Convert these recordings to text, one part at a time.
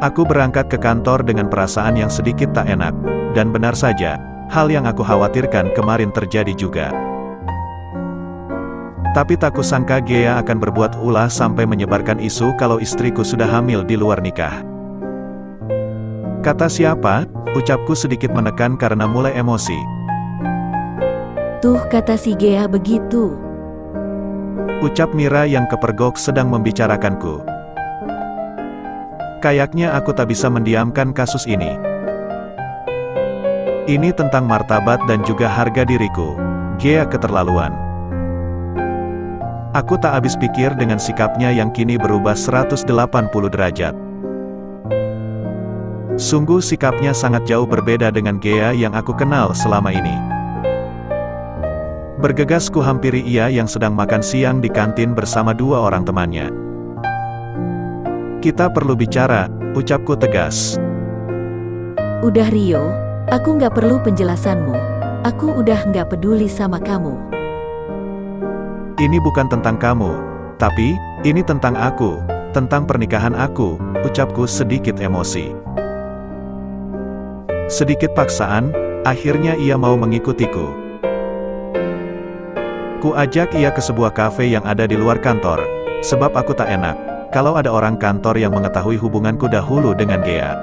Aku berangkat ke kantor dengan perasaan yang sedikit tak enak, dan benar saja, hal yang aku khawatirkan kemarin terjadi juga. Tapi tak kusangka Gea akan berbuat ulah sampai menyebarkan isu kalau istriku sudah hamil di luar nikah. Kata siapa? Ucapku sedikit menekan karena mulai emosi. Tuh kata si Gea begitu. Ucap Mira yang kepergok sedang membicarakanku. Kayaknya aku tak bisa mendiamkan kasus ini. Ini tentang martabat dan juga harga diriku. Gea keterlaluan. Aku tak habis pikir dengan sikapnya yang kini berubah 180 derajat. Sungguh sikapnya sangat jauh berbeda dengan Gea yang aku kenal selama ini. Bergegas ku hampiri ia yang sedang makan siang di kantin bersama dua orang temannya. Kita perlu bicara, ucapku tegas. Udah Rio, aku nggak perlu penjelasanmu. Aku udah nggak peduli sama kamu. Ini bukan tentang kamu, tapi ini tentang aku, tentang pernikahan aku, ucapku sedikit emosi. Sedikit paksaan, akhirnya ia mau mengikutiku. Ku ajak ia ke sebuah kafe yang ada di luar kantor, sebab aku tak enak kalau ada orang kantor yang mengetahui hubunganku dahulu dengan Gea.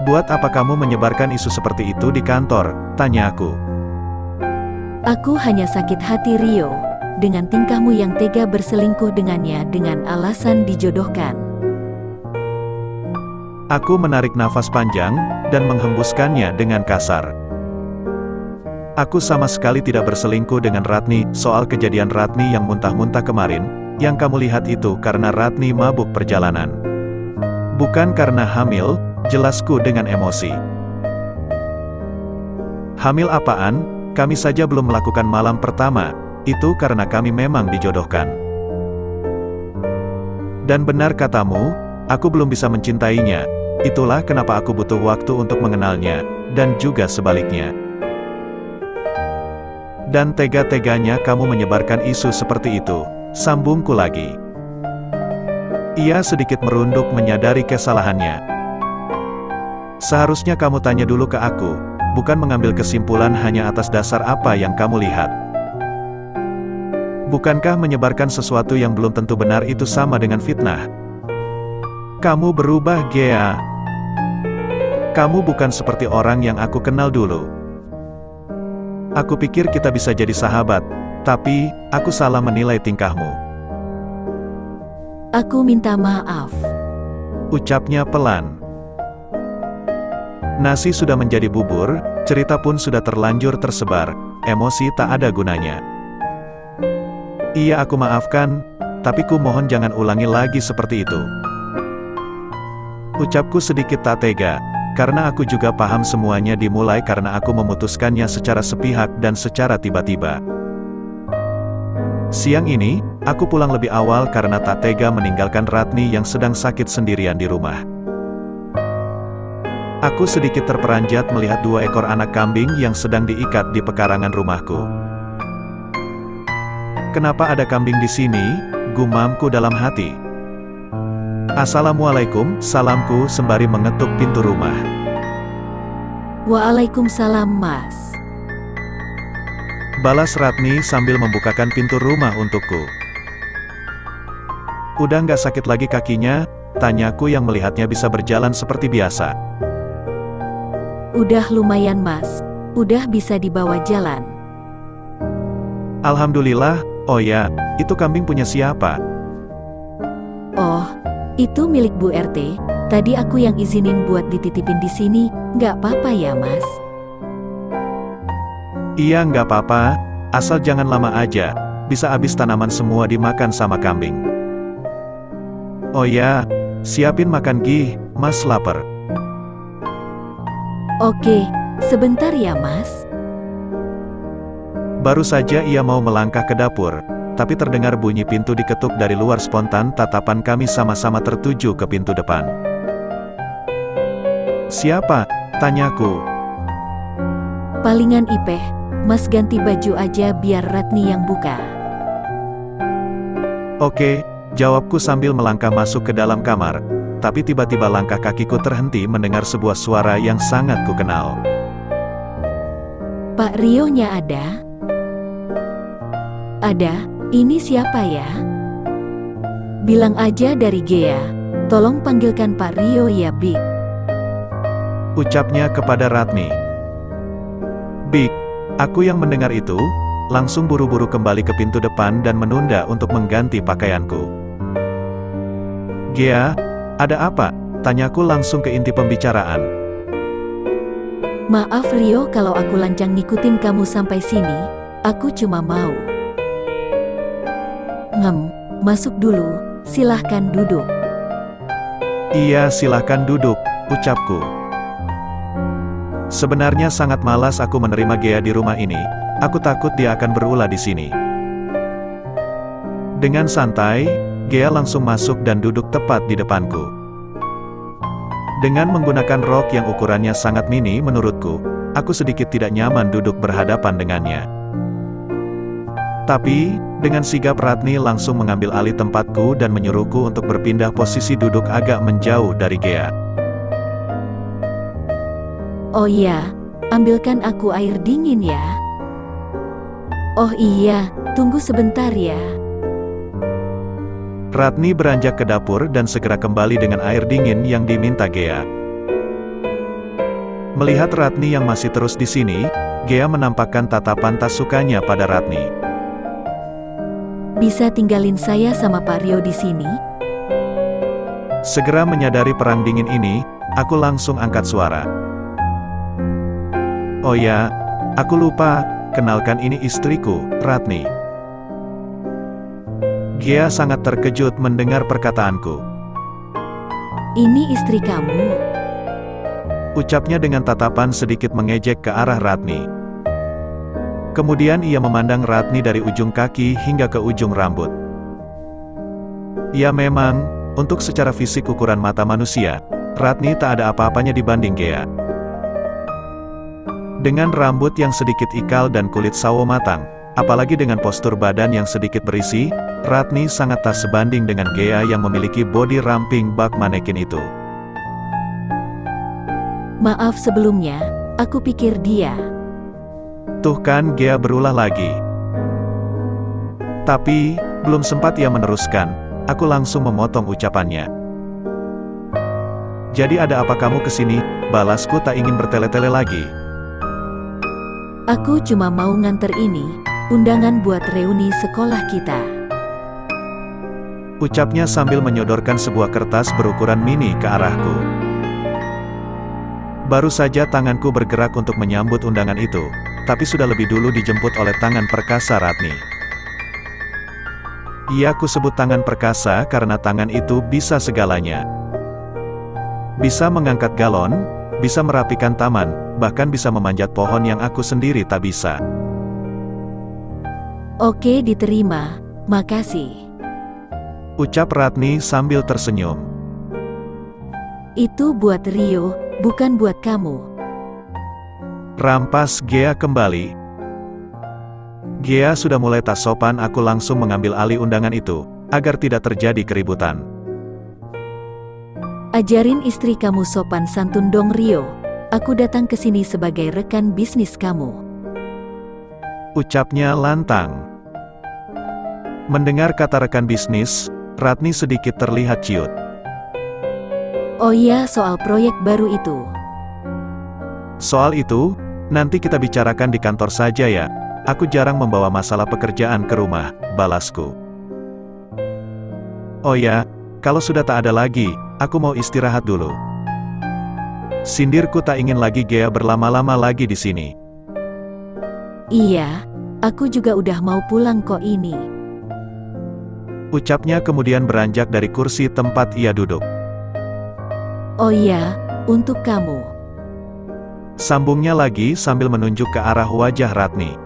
Buat apa kamu menyebarkan isu seperti itu di kantor? Tanya aku. Aku hanya sakit hati Rio, dengan tingkahmu yang tega berselingkuh dengannya dengan alasan dijodohkan. Aku menarik nafas panjang, dan menghembuskannya dengan kasar. Aku sama sekali tidak berselingkuh dengan Ratni. Soal kejadian Ratni yang muntah-muntah kemarin, yang kamu lihat itu karena Ratni mabuk perjalanan. Bukan karena hamil, jelasku dengan emosi. Hamil apaan? Kami saja belum melakukan malam pertama, itu karena kami memang dijodohkan. Dan benar katamu, aku belum bisa mencintainya, itulah kenapa aku butuh waktu untuk mengenalnya, dan juga sebaliknya. Dan tega-teganya kamu menyebarkan isu seperti itu, sambungku lagi. Ia sedikit merunduk menyadari kesalahannya. Seharusnya kamu tanya dulu ke aku, bukan mengambil kesimpulan hanya atas dasar apa yang kamu lihat. Bukankah menyebarkan sesuatu yang belum tentu benar itu sama dengan fitnah? Kamu berubah, Gea. Kamu bukan seperti orang yang aku kenal dulu. Aku pikir kita bisa jadi sahabat, tapi aku salah menilai tingkahmu. Aku minta maaf. Ucapnya pelan. Nasi sudah menjadi bubur, cerita pun sudah terlanjur tersebar, emosi tak ada gunanya. Iya, aku maafkan, tapi ku mohon jangan ulangi lagi seperti itu. Ucapku sedikit tak tega, karena aku juga paham semuanya dimulai karena aku memutuskannya secara sepihak dan secara tiba-tiba. Siang ini, aku pulang lebih awal karena tak tega meninggalkan Ratni yang sedang sakit sendirian di rumah. Aku sedikit terperanjat melihat 2 ekor anak kambing yang sedang diikat di pekarangan rumahku. Kenapa ada kambing di sini? Gumamku dalam hati. Assalamualaikum, salamku sembari mengetuk pintu rumah. Waalaikumsalam, Mas. Balas Ratni sambil membukakan pintu rumah untukku. Udah nggak sakit lagi kakinya? Tanyaku yang melihatnya bisa berjalan seperti biasa. Udah lumayan, Mas. Udah bisa dibawa jalan. Alhamdulillah. Oh ya, itu kambing punya siapa? Oh, itu milik Bu RT. Tadi aku yang izinin buat dititipin di sini. Nggak apa-apa ya, Mas? Iya, nggak apa-apa. Asal jangan lama aja. Bisa habis tanaman semua dimakan sama kambing. Oh ya, siapin makan Gi, Mas lapar. Oke, sebentar ya, Mas. Baru saja ia mau melangkah ke dapur, tapi terdengar bunyi pintu diketuk dari luar. Spontan tatapan kami sama-sama tertuju ke pintu depan. Siapa? Tanyaku. Palingan Ipeh, Mas ganti baju aja biar Ratni yang buka. Oke, jawabku sambil melangkah masuk ke dalam kamar. tapi tiba-tiba langkah kakiku terhenti mendengar sebuah suara yang sangat kukenal. Pak Rio-nya ada? Ada, ini siapa ya? Bilang aja dari Gea, tolong panggilkan Pak Rio ya Big. Ucapnya kepada Ratni. Big, aku yang mendengar itu, langsung buru-buru kembali ke pintu depan dan menunda untuk mengganti pakaianku. Gea, ada apa? Tanyaku langsung ke inti pembicaraan. Maaf Rio kalau aku lancang ngikutin kamu sampai sini, aku cuma mau. Masuk dulu, silahkan duduk. Iya, silahkan duduk, ucapku. Sebenarnya sangat malas aku menerima Gea di rumah ini. Aku takut dia akan berulah di sini. Dengan santai, Gea langsung masuk dan duduk tepat di depanku. Dengan menggunakan rok yang ukurannya sangat mini menurutku, aku sedikit tidak nyaman duduk berhadapan dengannya. Tapi, dengan sigap Ratni langsung mengambil alih tempatku dan menyuruhku untuk berpindah posisi duduk agak menjauh dari Gea. Oh iya, ambilkan aku air dingin ya. Oh iya, tunggu sebentar ya. Ratni beranjak ke dapur dan segera kembali dengan air dingin yang diminta Gea. Melihat Ratni yang masih terus di sini, Gea menampakkan tatapan tak sukanya pada Ratni. Bisa tinggalin saya sama Pak Rio di sini? Segera menyadari perang dingin ini, aku langsung angkat suara. Oh ya, aku lupa, kenalkan ini istriku, Ratni. Gea sangat terkejut mendengar perkataanku. Ini istri kamu? Ucapnya dengan tatapan sedikit mengejek ke arah Ratni. Kemudian ia memandang Ratni dari ujung kaki hingga ke ujung rambut. Ya memang, untuk secara fisik ukuran mata manusia, Ratni tak ada apa-apanya dibanding Gea. Dengan rambut yang sedikit ikal dan kulit sawo matang, apalagi dengan postur badan yang sedikit berisi, Ratni sangat tak sebanding dengan Gea yang memiliki bodi ramping bak manekin itu. Maaf sebelumnya, aku pikir dia. Tuh kan Gea berulah lagi. Tapi, belum sempat ia meneruskan, aku langsung memotong ucapannya. Jadi ada apa kamu kesini? Balasku tak ingin bertele-tele lagi. Aku cuma mau nganter ini, undangan buat reuni sekolah kita. Ucapnya sambil menyodorkan sebuah kertas berukuran mini ke arahku. Baru saja tanganku bergerak untuk menyambut undangan itu, tapi sudah lebih dulu dijemput oleh tangan perkasa Ratni. Iya, aku sebut tangan perkasa karena tangan itu bisa segalanya. Bisa mengangkat galon, bisa merapikan taman, bahkan bisa memanjat pohon yang aku sendiri tak bisa. Oke, diterima, makasih. Ucap Ratni sambil tersenyum. Itu buat Rio, bukan buat kamu. Rampas Gea kembali. Gea sudah mulai tak sopan, aku langsung mengambil alih undangan itu, agar tidak terjadi keributan. Ajarin istri kamu sopan santun dong Rio. Aku datang ke sini sebagai rekan bisnis kamu. Ucapnya lantang. Mendengar kata rekan bisnis, Ratni sedikit terlihat ciut. Oh iya, soal proyek baru itu. Soal itu, nanti kita bicarakan di kantor saja ya. Aku jarang membawa masalah pekerjaan ke rumah, balasku. Oh ya, kalau sudah tak ada lagi, aku mau istirahat dulu. Sindirku tak ingin lagi Gea berlama-lama lagi di sini. Iya, aku juga udah mau pulang kok ini. Ucapnya kemudian beranjak dari kursi tempat ia duduk. Oh iya, untuk kamu. Sambungnya lagi sambil menunjuk ke arah wajah Ratni.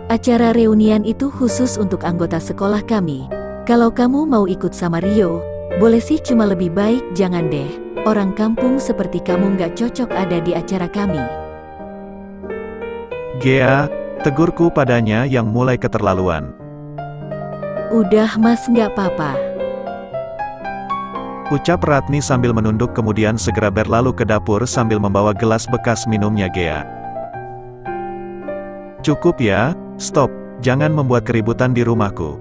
Acara reunian itu khusus untuk anggota sekolah kami. Kalau kamu mau ikut sama Rio, boleh sih, cuma lebih baik jangan deh. Orang kampung seperti kamu nggak cocok ada di acara kami. Gea, tegurku padanya yang mulai keterlaluan. Udah mas, nggak apa-apa. Ucap Ratni sambil menunduk kemudian segera berlalu ke dapur sambil membawa gelas bekas minumnya Gea. Cukup ya, stop, jangan membuat keributan di rumahku.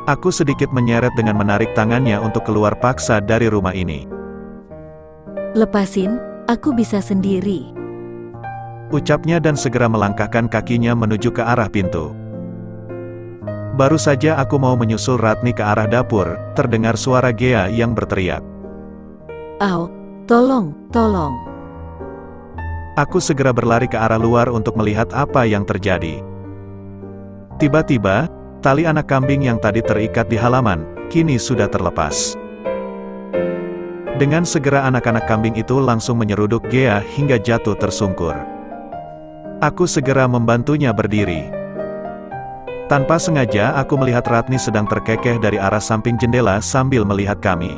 Aku sedikit menyeret dengan menarik tangannya untuk keluar paksa dari rumah ini. Lepasin, aku bisa sendiri. Ucapnya dan segera melangkahkan kakinya menuju ke arah pintu. Baru saja aku mau menyusul Ratni ke arah dapur, terdengar suara Gea yang berteriak. Au, tolong, tolong. Aku segera berlari ke arah luar untuk melihat apa yang terjadi. Tiba-tiba, tali anak kambing yang tadi terikat di halaman, kini sudah terlepas. Dengan segera anak-anak kambing itu langsung menyeruduk Gea hingga jatuh tersungkur. Aku segera membantunya berdiri. Tanpa sengaja aku melihat Ratni sedang terkekeh dari arah samping jendela sambil melihat kami.